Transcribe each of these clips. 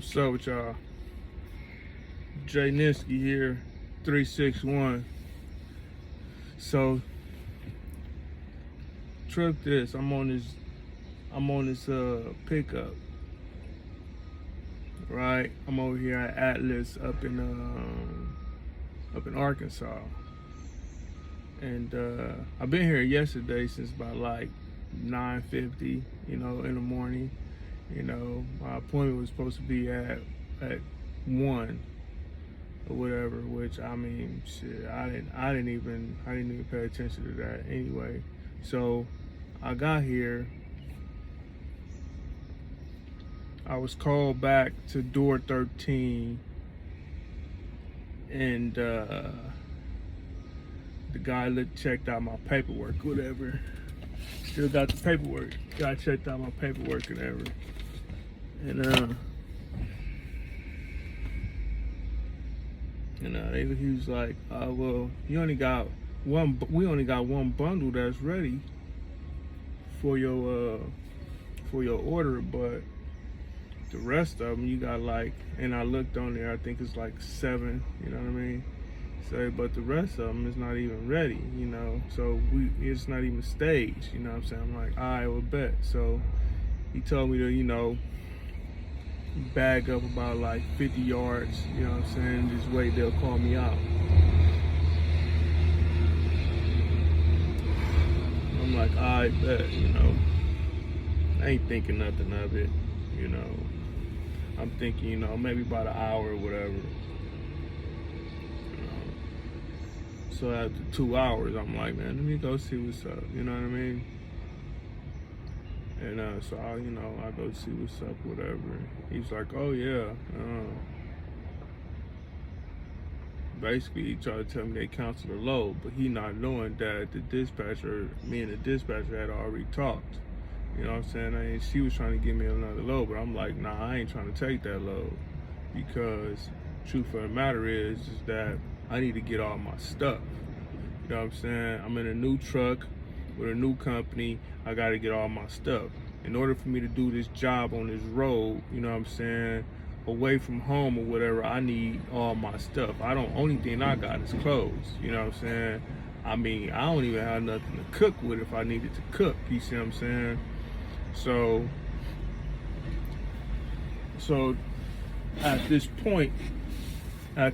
What's up with y'all? Jay Niski here, 361. So, trip this. I'm on this pickup, right? I'm over here at Atlas up in Arkansas, and I've been here yesterday since about like 9:50, in the morning. My appointment was supposed to be at 1 or whatever, which I mean, shit, I didn't even pay attention to that anyway. So I got here. I was called back to door 13, and the guy checked out my paperwork, whatever. Still got the paperwork. Guy checked out my paperwork, whatever. And he was like, well, we only got one bundle that's ready for your order, but the rest of them you got like, and I looked on there, I think it's like 7, you know what I mean? So, but the rest of them is not even ready, so it's not even staged, you know what I'm saying? I'm like, all right, well, bet. So he told me to, bag up about like 50 yards, you know what I'm saying? Just wait, they'll call me out. I'm like, I bet, I ain't thinking nothing of it, I'm thinking, maybe about an hour or whatever. So after 2 hours, I'm like, man, let me go see what's up, you know what I mean? And so I go see what's up, whatever. He's like, oh yeah. Basically, he tried to tell me they canceled the load, but he not knowing that me and the dispatcher had already talked. You know what I'm saying? And she was trying to give me another load, but I'm like, nah, I ain't trying to take that load, because truth of the matter is that I need to get all my stuff. You know what I'm saying? I'm in a new truck with a new company. I got to get all my stuff. In order for me to do this job on this road, you know what I'm saying, away from home or whatever, I need all my stuff. Only thing I got is clothes, you know what I'm saying? I mean, I don't even have nothing to cook with if I needed to cook, you see what I'm saying? So at this point, I'm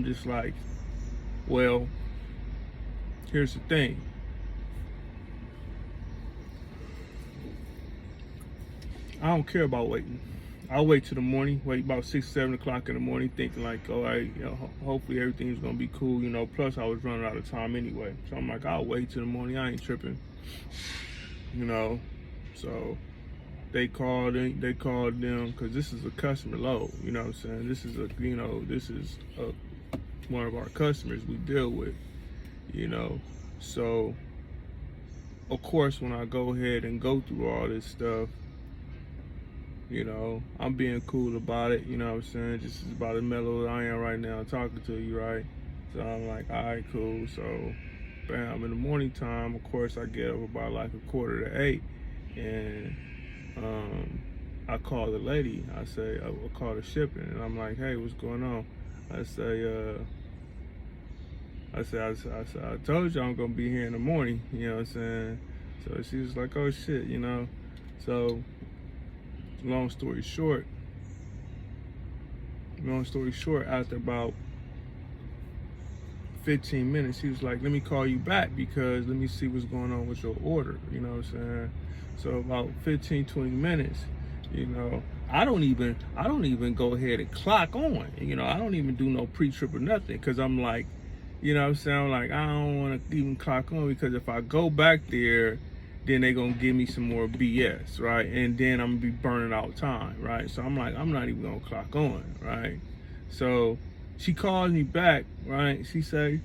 just like, well, here's the thing. I don't care about waiting. I'll wait till the morning, wait about 6, 7 o'clock in the morning, thinking like, all right, hopefully everything's gonna be cool, plus I was running out of time anyway. So I'm like, I'll wait till the morning, I ain't tripping. So they called them, because this is a customer load, you know what I'm saying? This is one of our customers we deal with, So of course, when I go ahead and go through all this stuff, I'm being cool about it, you know what I'm saying? Just as about as mellow as I am right now talking to you, right? So I'm like, all right, cool. So, bam, in the morning time, of course, I get up about like 7:45, and I call the lady. I call the shipping, and I'm like, hey, what's going on? I told you I'm gonna be here in the morning, you know what I'm saying? So she was like, oh shit, So long story short, after about 15 minutes, he was like, let me call you back because let me see what's going on with your order, you know what I'm saying? So about 15, 20 minutes, I don't even go ahead and clock on, I don't even do no pre-trip or nothing, because I'm like, you know what I'm saying? I'm like, I don't want to even clock on, because if I go back there, then they're going to give me some more BS, right? And then I'm going to be burning out time, right? So I'm like, I'm not even going to clock on, right? So she calls me back, right? She say,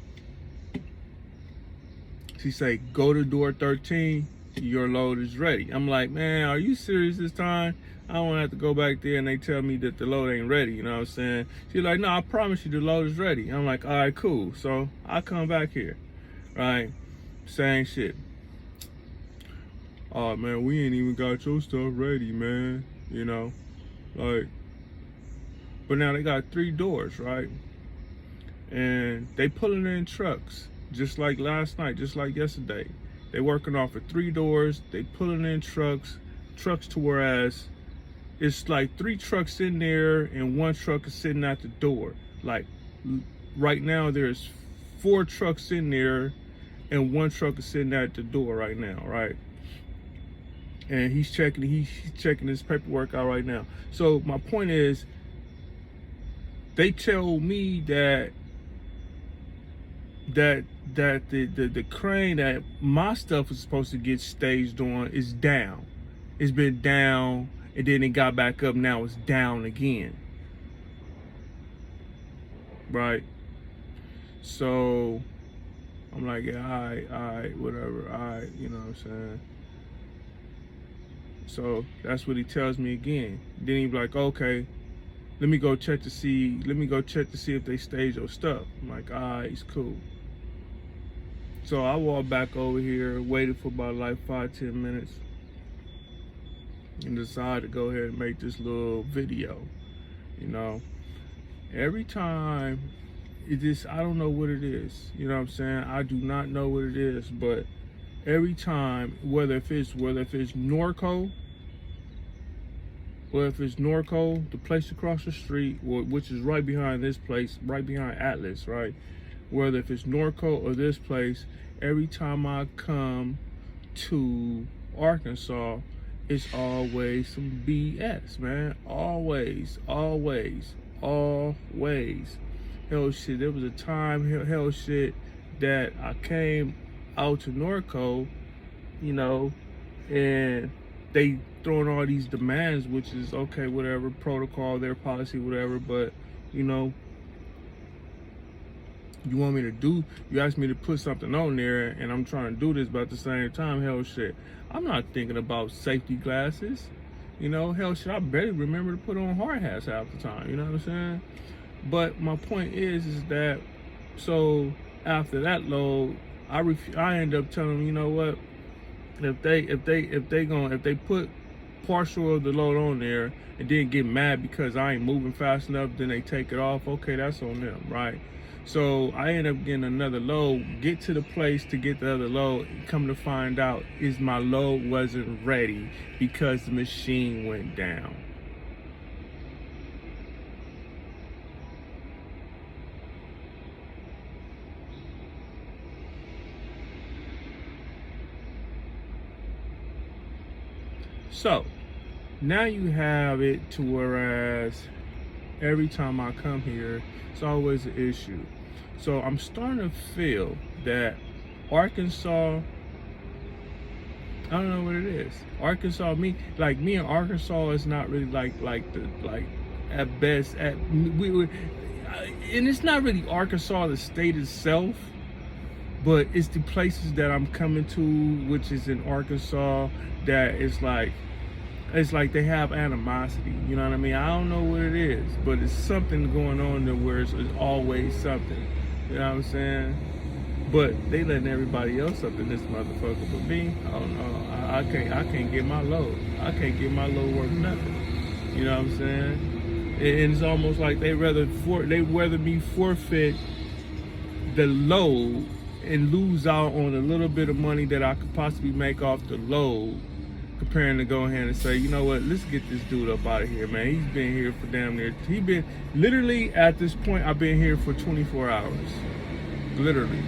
go to door 13, your load is ready. I'm like, man, are you serious this time? I don't want to have to go back there and they tell me that the load ain't ready, you know what I'm saying? She's like, no, I promise you the load is ready. I'm like, all right, cool. So I come back here, right? Same shit. Oh man, we ain't even got your stuff ready, man, Like, but now they got 3 doors, right? And they pulling in trucks, just like last night, just like yesterday. They working off of 3 doors. They pulling in trucks to whereas it's like 3 trucks in there and 1 truck is sitting at the door. Like right now, there's 4 trucks in there and 1 truck is sitting at the door right now, right? And he's checking his paperwork out right now. So my point is, they tell me that the crane that my stuff is supposed to get staged on is down. It's been down, and then it got back up. Now it's down again. Right? So I'm like, yeah, all right, whatever, all right, you know what I'm saying? So that's what he tells me again. Then he be like, okay, let me go check to see if they stage your stuff. I'm like, all right, it's cool. So I walked back over here, waited for about like 5-10 minutes, and decided to go ahead and make this little video. You know, every time I don't know what it is. You know what I'm saying? I do not know what it is, but every time, whether if it's Norco, the place across the street, which is right behind this place, right behind Atlas, right? Whether if it's Norco or this place, every time I come to Arkansas, it's always some BS, man. Always. Hell shit, there was a time, hell shit, that I came out to Norco, you know, and they throwing all these demands, which is okay, whatever, protocol, their policy, whatever, but, you know, you asked me to put something on there, and I'm trying to do this, but at the same time, hell shit, I'm not thinking about safety glasses, you know, hell shit, I barely remember to put on hard hats half the time, you know what I'm saying? But my point is that, so after that load, I end up telling them, you know what, if they put partial of the load on there and then get mad because I ain't moving fast enough, then they take it off, okay, that's on them, right? So I end up getting another load, get to the place to get the other load, come to find out is my load wasn't ready because the machine went down. So now you have it to whereas every time I come here, it's always an issue. So I'm starting to feel that Arkansas, I don't know what it is. Arkansas, me and Arkansas is not really like at best and it's not really Arkansas, the state itself, but it's the places that I'm coming to, which is in Arkansas, that it's like they have animosity, you know what I mean? I don't know what it is, but it's something going on there where it's always something, you know what I'm saying? But they letting everybody else up in this motherfucker, but me, I don't know. I can't get my load. I can't get my load worth nothing. You know what I'm saying? And it's almost like they rather me forfeit the load and lose out on a little bit of money that I could possibly make off the load, comparing to go ahead and say, you know what, let's get this dude up out of here, man. He's been here for damn near, he been, literally at this point, I've been here for 24 hours. Literally.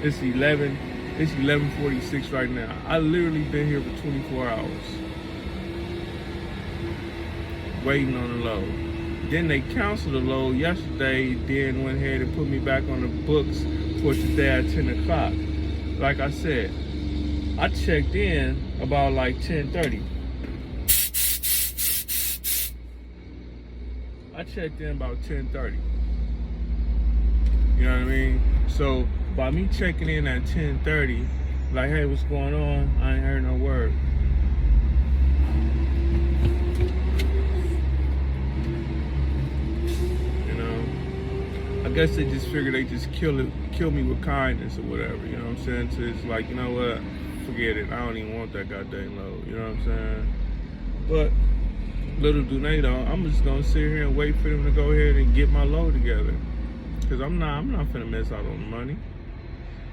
It's 11:46 right now. I literally been here for 24 hours. Waiting on the load. Then they canceled the load yesterday, then went ahead and put me back on the books for today at 10 o'clock. Like I said, I checked in about like 10:30. I checked in about 10:30. You know what I mean? So by me checking in at 10:30, like, hey, what's going on? I ain't heard no word. You know, I guess they just figured they just kill me with kindness or whatever. You know what I'm saying? So it's like, you know what? Forget it. I don't even want that goddamn load. You know what I'm saying? But Little do they know, I'm just gonna sit here and wait for them to go ahead and get my load together. Cause I'm not finna miss out on the money.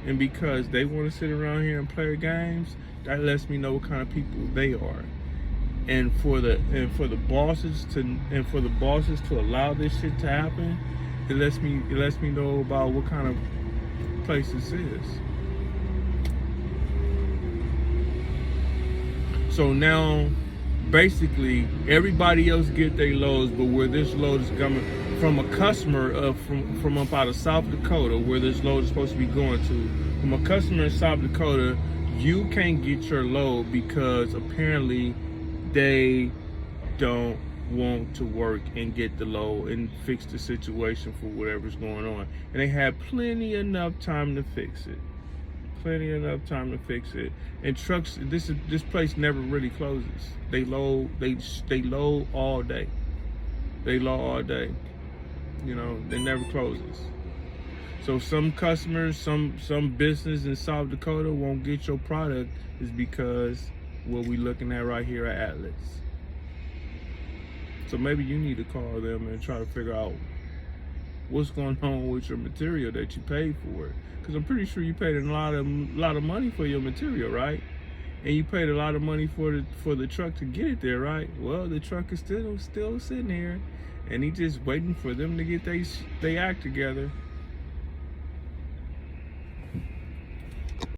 And because they want to sit around here and play games, that lets me know what kind of people they are. And for the bosses to allow this shit to happen, it lets me know about what kind of place this is. So now, basically, everybody else get their loads, but where this load is coming from a customer from up out of South Dakota, where this load is supposed to be going to, from a customer in South Dakota, you can't get your load because apparently they don't want to work and get the load and fix the situation for whatever's going on. And they had plenty enough time to fix it. And trucks, this place never really closes. They load all day. You know, they never closes. So some customers, some business in South Dakota won't get your product is because what we looking at right here at Atlas. So maybe you need to call them and try to figure out what's going on with your material that you paid for. Because I'm pretty sure you paid a lot of money for your material, right? And you paid a lot of money for the truck to get it there, right? Well, the truck is still sitting here, and he's just waiting for them to get they act together.